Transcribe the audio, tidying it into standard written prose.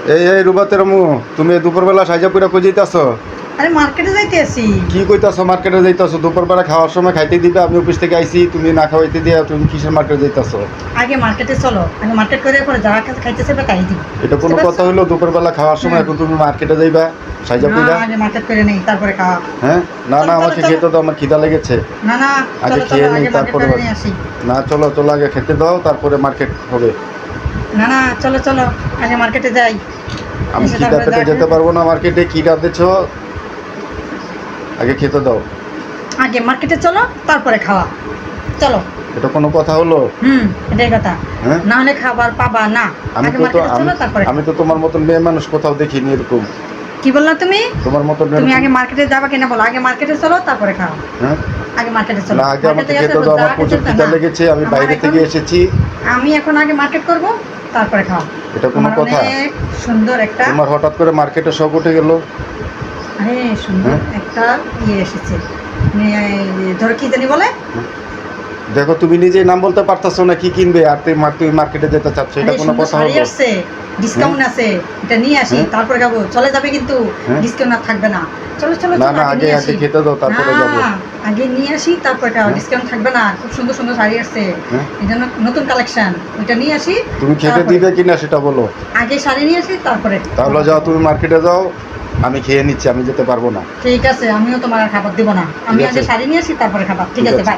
এই রুবাতের মু তুমি দুপুরবেলা সাইজা পুরা কই যাইতাছো? আরে মার্কেটে যাইতে আসি। কি কইতাছো মার্কেটে যাইতাছো? দুপুরবেলা খাওয়ার সময় খাইতে দিবে, আমি অফিস থেকে আইছি, তুমি না খাওয়াইতে দিয়া তুমি কিসের মার্কেটে যাইতাছো? আগে মার্কেটে চলো, আগে মার্কেট করে পরে যারা খাইতেছে বা খাই দিব। এটা কোনো কথা হইলো? দুপুরবেলা খাওয়ার সময় এখন তুমি মার্কেটে যাইবা সাইজা পুরা? আগে মার্কেট করে নেই তারপরে খাওয়া। হ্যাঁ না না, চলো, আমাকে চলো, খেতে দাও, আমার খিদা লেগেছে। না না, আগে চলো খেয়ে চলো, নিই আগে মার্কেট তারপরে। করে নিয়ে আসি। না চলো চলো, আগে খেতে দাও তারপরে মার্কেট হবে। না না, চলো চলো, আগে মার্কেটে যাই। আমি এসে খিদা তারপরে পেটে যা যেতে পারবো না মার্কেটে, কি রাঁধেছ? আগে খেতে দাও। আগে মার্কেটে চলো তারপরে খাওয়া। চলো। এটা কোনো কথা হলো? এটাই কথা। হ্যাঁ? না হলে খাবার পাবা না। আমি আগে তো মার্কেটে চলো তারপরে আমি তো তোমার মতন মেয়ে মানুষ কোথাও দেখিনি এরকম। কি বললা তুমি? তোমার মতন তুমি আগে মার্কেটে যাবা কিনা বলো। আগে মার্কেটে চলো তারপরে খাও। হ্যাঁ আগে মার্কেটে চলো। না, আগে আমাকে মার্কেটে খেতে গেছে দাও, যা আমার প্রচুর খেতে খিদা না। লেগেছে, আমি আমার বাইরে এখন- থেকে এসেছি। আমি এখন আগে মার্কেট করব তারপরে খাও। এটা কোনো আমার কথা? অনেক সুন্দর একটা, তোমার হঠাৎ করে মার্কেটে শখ উঠে গেল? আরে সুন্দর একটা এসেছে। ধরো কি জানি বলে, দেখো তুমি নিজেই নাম বলতে পারতাছো না, কি কিনবে আর তুমি মার্কেটে যেতে চাচ্ছ, এটা আরে কোনো সুন্দর কথা শাড়ি হলো? আসছে, ডিসকাউন্ট আছে, এটা নিয়ে আসি হ্যাঁ? তারপরে খাবো। চলে যাবে কিন্তু হ্যাঁ? ডিসকাউন্ট আর থাকবে না। চলো চলো না চলো, না, আগে আগে নিয়ে আগে আসি। খেতে দাও তারপরে যাবো। না, আগে নিয়ে আসি তারপরে খাও, হ্যাঁ? ডিসকাউন্ট থাকবে না। খুব সুন্দর সুন্দর শাড়ি আসছে, হ্যাঁ? এই জন্য নতুন কালেকশন, ওইটা নিয়ে আসি। তুমি খেতে তারপরে- দিবে কিনা সেটা বলো। আগে শাড়ি নিয়ে আসি তারপরে। তাহলে যাও, তুমি মার্কেটে যাও, আমি খেয়ে নিচ্ছি, আমি যেতে পারবো না। ঠিক আছে, আমিও তোমার আর খাবার দিব না। আমি ঠিক আগে আছে। শাড়ি নিয়ে আসি তারপরে খাবার। ঠিক ঠিক আছে, আছে। বাই।